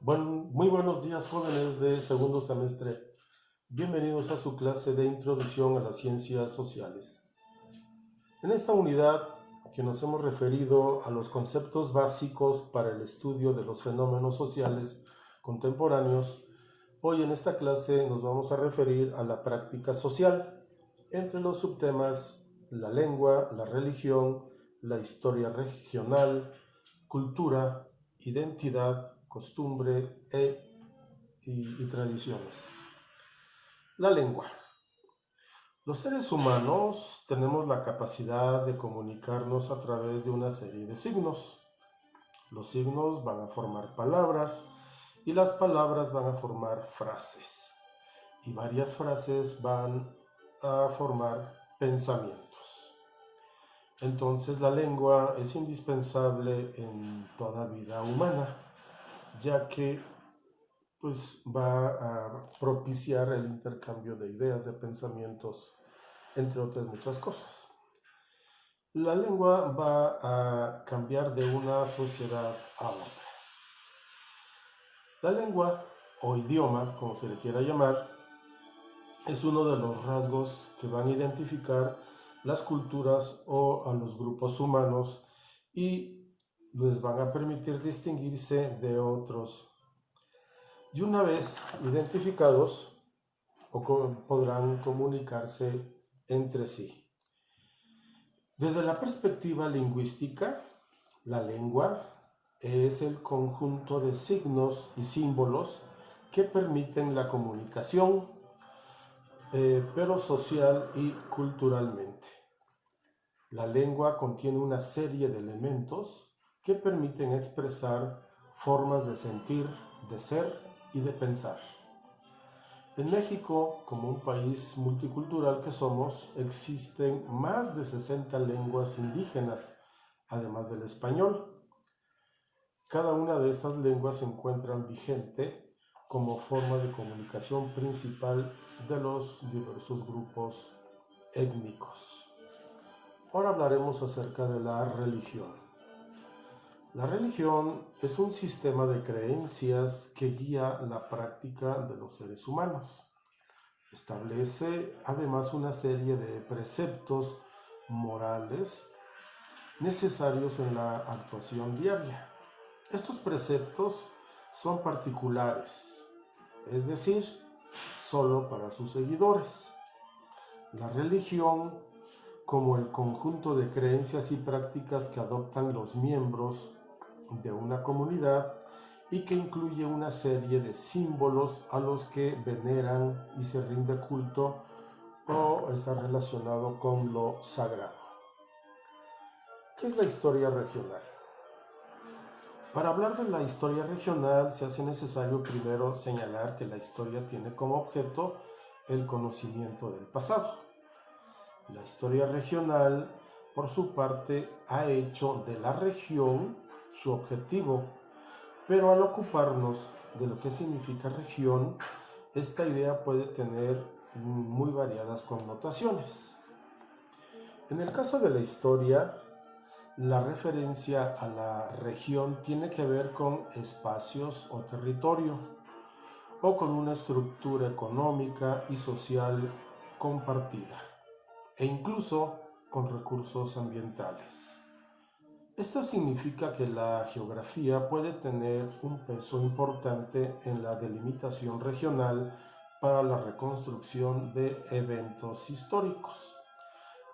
Muy buenos días, jóvenes de segundo semestre. Bienvenidos a su clase de Introducción a las Ciencias Sociales. En esta unidad, que nos hemos referido a los conceptos básicos para el estudio de los fenómenos sociales contemporáneos, hoy en esta clase nos vamos a referir a la práctica social, entre los subtemas la lengua, la religión, la historia regional, cultura, identidad, costumbre y tradiciones. La lengua. Los seres humanos tenemos la capacidad de comunicarnos a través de una serie de signos. Los signos van a formar palabras y las palabras van a formar frases. Y varias frases van a formar pensamientos. Entonces la lengua es indispensable en toda vida humana, ya que va a propiciar el intercambio de ideas, de pensamientos, entre otras muchas cosas. La lengua va a cambiar de una sociedad a otra. La lengua, o idioma, como se le quiera llamar, es uno de los rasgos que van a identificar las culturas o a los grupos humanos y les van a permitir distinguirse de otros. Y una vez identificados, podrán comunicarse entre sí. Desde la perspectiva lingüística, la lengua es el conjunto de signos y símbolos que permiten la comunicación, pero social y culturalmente. La lengua contiene una serie de elementos que permiten expresar formas de sentir, de ser y de pensar. En México, como un país multicultural que somos, existen más de 60 lenguas indígenas, además del español. Cada una de estas lenguas se encuentran vigente como forma de comunicación principal de los diversos grupos étnicos. Ahora hablaremos acerca de la religión. La religión es un sistema de creencias que guía la práctica de los seres humanos. Establece además una serie de preceptos morales necesarios en la actuación diaria. Estos preceptos son particulares, es decir, solo para sus seguidores. La religión, como el conjunto de creencias y prácticas que adoptan los miembros de una comunidad y que incluye una serie de símbolos a los que veneran y se rinde culto o está relacionado con lo sagrado. ¿Qué es la historia regional? Para hablar de la historia regional se hace necesario primero señalar que la historia tiene como objeto el conocimiento del pasado. La historia regional, por su parte, ha hecho de la región su objetivo, pero al ocuparnos de lo que significa región, esta idea puede tener muy variadas connotaciones. En el caso de la historia, la referencia a la región tiene que ver con espacios o territorio, o con una estructura económica y social compartida, e incluso con recursos ambientales. Esto significa que la geografía puede tener un peso importante en la delimitación regional para la reconstrucción de eventos históricos,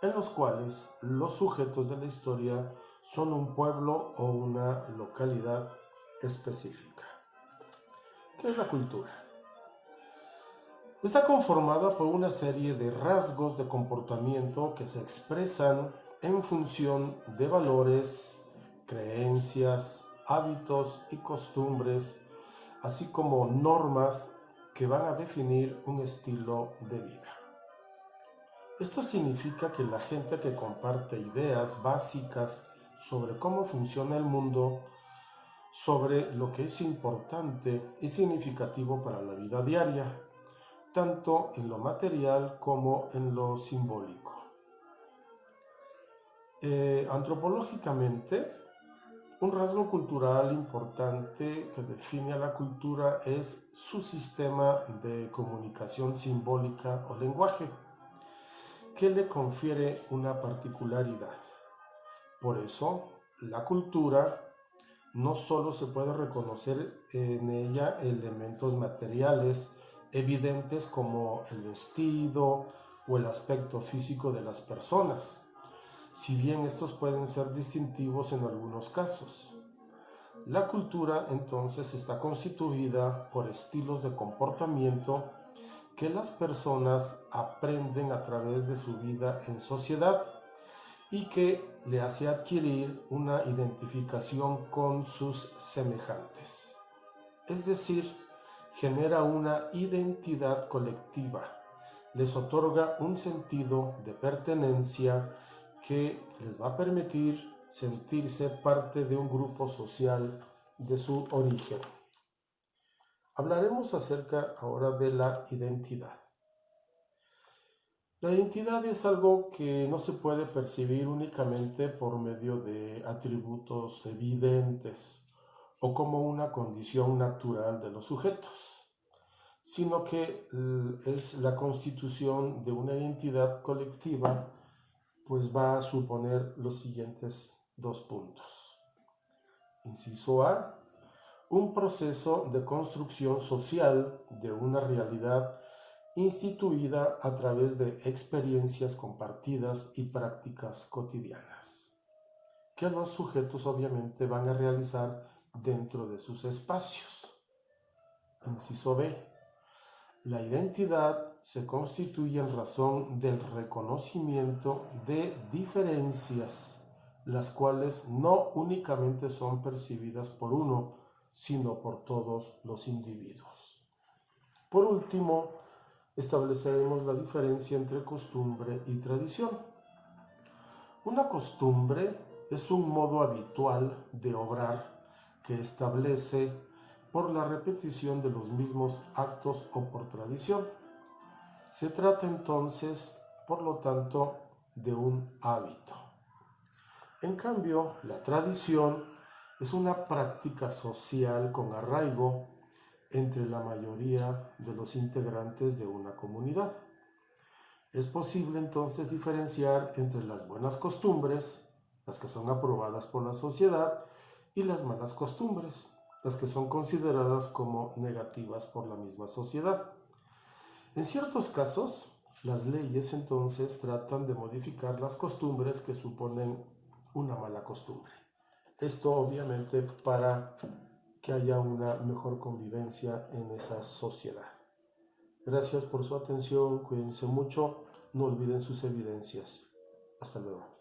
en los cuales los sujetos de la historia son un pueblo o una localidad específica. ¿Qué es la cultura? Está conformada por una serie de rasgos de comportamiento que se expresan en función de valores, creencias, hábitos y costumbres, así como normas que van a definir un estilo de vida. Esto significa que la gente que comparte ideas básicas sobre cómo funciona el mundo, sobre lo que es importante y significativo para la vida diaria, tanto en lo material como en lo simbólico. Antropológicamente, Un rasgo cultural importante que define a la cultura es su sistema de comunicación simbólica o lenguaje, que le confiere una particularidad. Por eso, la cultura no solo se puede reconocer en ella elementos materiales evidentes como el vestido o el aspecto físico de las personas, si bien estos pueden ser distintivos en algunos casos. La cultura entonces está constituida por estilos de comportamiento que las personas aprenden a través de su vida en sociedad y que le hace adquirir una identificación con sus semejantes. Es decir, genera una identidad colectiva, les otorga un sentido de pertenencia que les va a permitir sentirse parte de un grupo social de su origen. Hablaremos acerca ahora de la identidad. La identidad es algo que no se puede percibir únicamente por medio de atributos evidentes o como una condición natural de los sujetos, sino que es la constitución de una identidad colectiva, pues va a suponer los siguientes dos puntos. Inciso A, un proceso de construcción social de una realidad instituida a través de experiencias compartidas y prácticas cotidianas, que los sujetos obviamente van a realizar dentro de sus espacios. Inciso B. La identidad se constituye en razón del reconocimiento de diferencias, las cuales no únicamente son percibidas por uno, sino por todos los individuos. Por último, estableceremos la diferencia entre costumbre y tradición. Una costumbre es un modo habitual de obrar que establece por la repetición de los mismos actos o por tradición. Se trata entonces, por lo tanto, de un hábito. En cambio, la tradición es una práctica social con arraigo entre la mayoría de los integrantes de una comunidad. Es posible entonces diferenciar entre las buenas costumbres, las que son aprobadas por la sociedad, y las malas costumbres, las que son consideradas como negativas por la misma sociedad. En ciertos casos, las leyes entonces tratan de modificar las costumbres que suponen una mala costumbre. Esto obviamente para que haya una mejor convivencia en esa sociedad. Gracias por su atención, cuídense mucho, no olviden sus evidencias. Hasta luego.